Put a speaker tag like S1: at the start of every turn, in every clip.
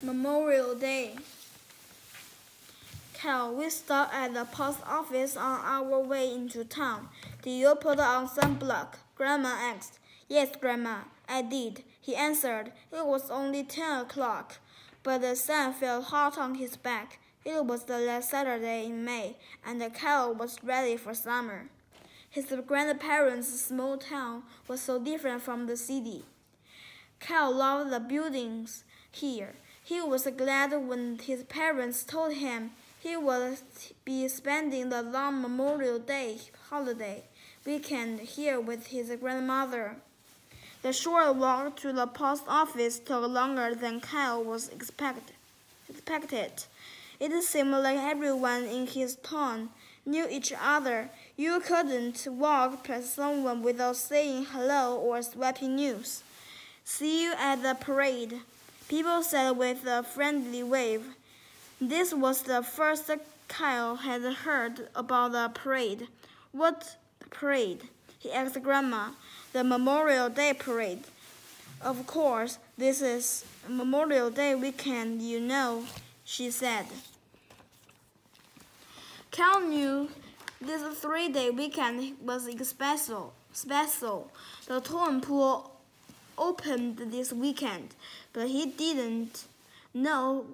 S1: Memorial Day. Cal, we stopped at the post office on our way into town. Did you put on sunblock? Grandma asked. Yes, Grandma, I did, he answered. It was only 10 o'clock, but the sun felt hot on his back. It was the last Saturday in May, and Cal was ready for summer. His grandparents' small town was so different from the city. Cal loved the buildings here. He was glad when his parents told him he would be spending the long Memorial Day holiday weekend here with his grandmother. The short walk to the post office took longer than Cal was expected. It seemed like everyone in his town knew each other. You couldn't walk past someone without saying hello or swapping news. See you at the parade, people said with a friendly wave. This was the first Cal had heard about the parade. What parade? He asked Grandma. The Memorial Day parade. Of course, this is Memorial Day weekend, you know, she said. Cal knew this 3-day weekend was special. The town pool opened this weekend, but he didn't know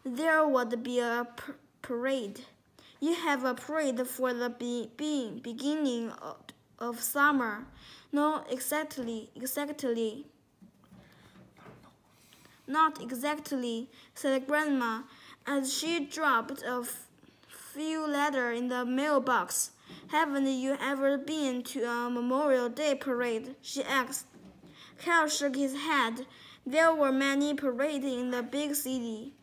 S1: there would be a parade. You have a parade for the beginning of summer. No, exactly. Not exactly, said Grandma, as she dropped a few letters in the mailbox. Haven't you ever been to a Memorial Day parade? She asked. Cal shook his head. There were many parades in the big city.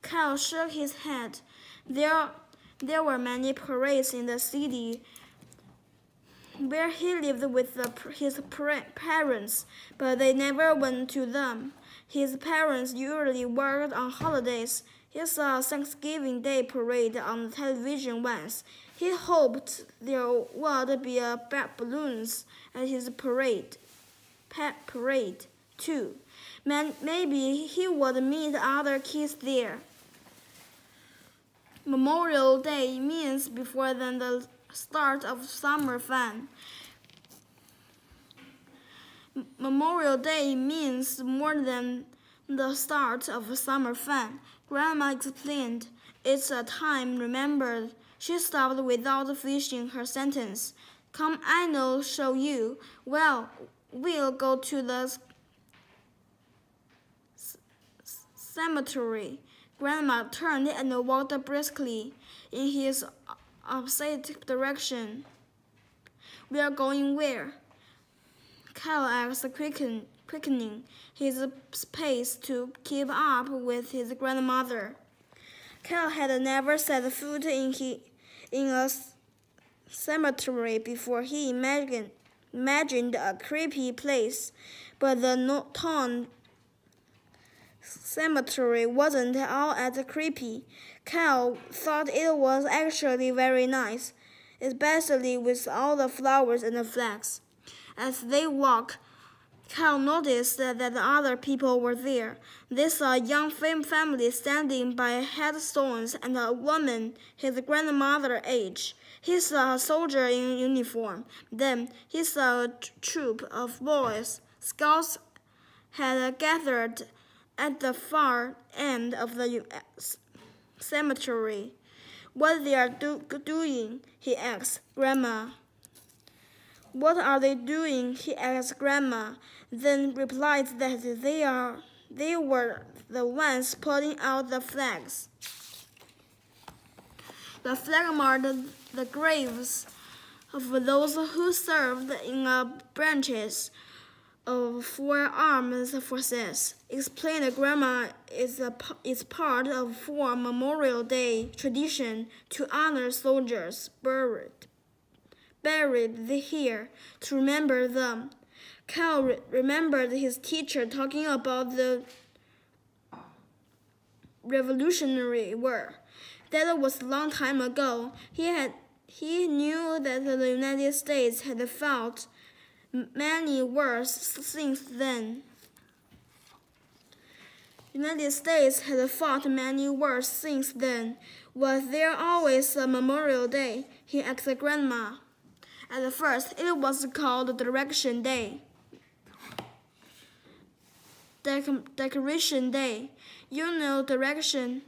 S1: Cal shook his head. There were many parades in the city where he lived with his parents, but they never went to them. His parents usually worked on holidays. He saw a Thanksgiving Day parade on the television once. He hoped there would be balloons at his parade too. Maybe he would meet other kids there. Memorial Day means before than the start of summer fun. Memorial Day means more than the start of summer fun, Grandma explained. It's a time remembered. She stopped without finishing her sentence. Come, I'll show you. Well, we'll go to the cemetery. Grandma turned and walked briskly in his opposite direction. We are going where? Cal asked, quickening his pace to keep up with his grandmother. Cal had never set foot in a cemetery before. He imagined a creepy place, but the town cemetery wasn't all that creepy. Cal thought it was actually very nice, especially with all the flowers and the flags. As they walked, Cal noticed that other people were there. They saw a young family standing by headstones and a woman his grandmother's age. He saw a soldier in uniform. Then he saw a troop of boys. Scouts had gathered at the far end of the cemetery. What they are doing? He asked Grandma. What are they doing? He asked Grandma, then replied that they were the ones putting out the flags. The flag marked the graves of those who served in the branches of 4 armed forces. Explained Grandma is part of war Memorial Day tradition to honor soldiers buried here, to remember them. Cal remembered his teacher talking about the Revolutionary War. That was a long time ago. He knew that the United States had fought many wars since then. United States had fought many wars since then. Was there always a Memorial Day? He asked Grandma. At first, it was called Direction Day. Decoration Day. You know, direction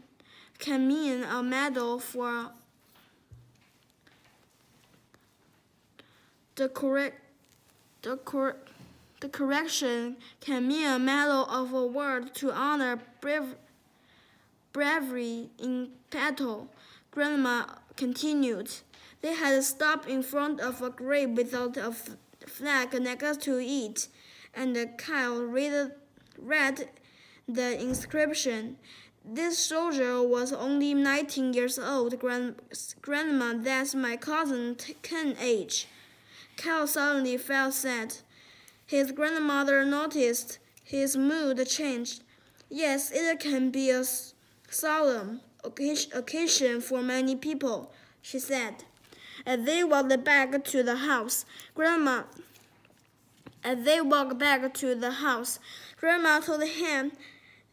S1: can mean a medal for the correction can mean a medal of award to honor bravery in battle. Grandma continued. They had stopped in front of a grave without a flag next to it, and Kyle read the inscription. This soldier was only 19 years old. Grandma, that's my cousin Ken's age. Kyle suddenly felt sad. His grandmother noticed his mood changed. Yes, it can be a solemn occasion for many people, she said. As they walked back to the house, Grandma told him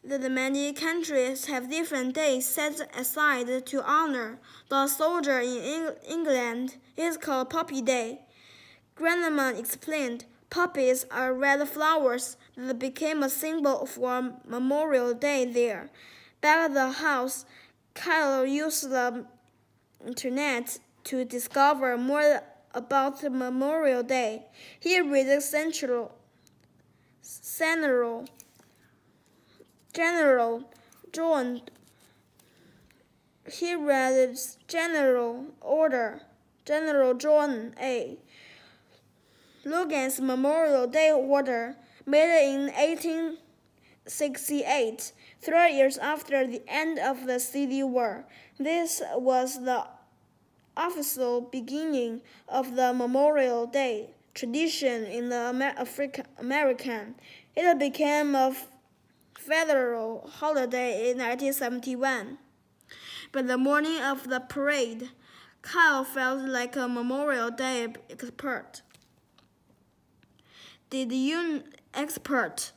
S1: that many countries have different days set aside to honor the soldier. In England, it is called Poppy Day. Grandma explained, poppies are red flowers that became a symbol for Memorial Day there. Back at the house, Kyle used the internet to discover more about Memorial Day. He read General John A. Logan's Memorial Day Order, made in 1868, 3 years after the end of the Civil War. This was the official beginning of the Memorial Day tradition in the American. It became a federal holiday in 1971. By the morning of the parade, Kyle felt like a Memorial Day expert.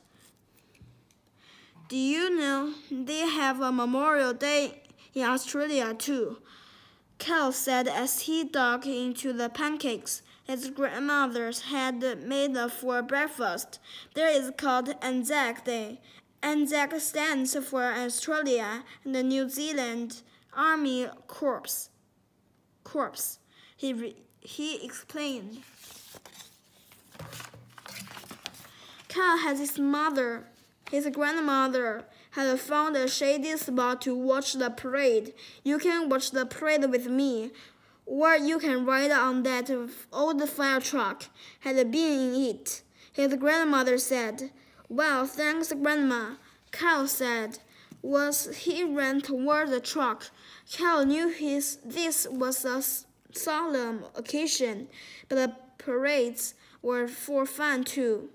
S1: Do you know they have a Memorial Day in Australia too? Kyle said as he dug into the pancakes his grandmother's had made for breakfast. There is called Anzac Day. Anzac stands for Australia and the New Zealand Army Corps. He explained. Kyle had his grandmother had found a shady spot to watch the parade. You can watch the parade with me, or you can ride on that old fire truck. Had been in it. His grandmother said. Well, thanks, Grandma, Kyle said. He ran toward the truck. Kyle knew this was a solemn occasion, but the parades were for fun too.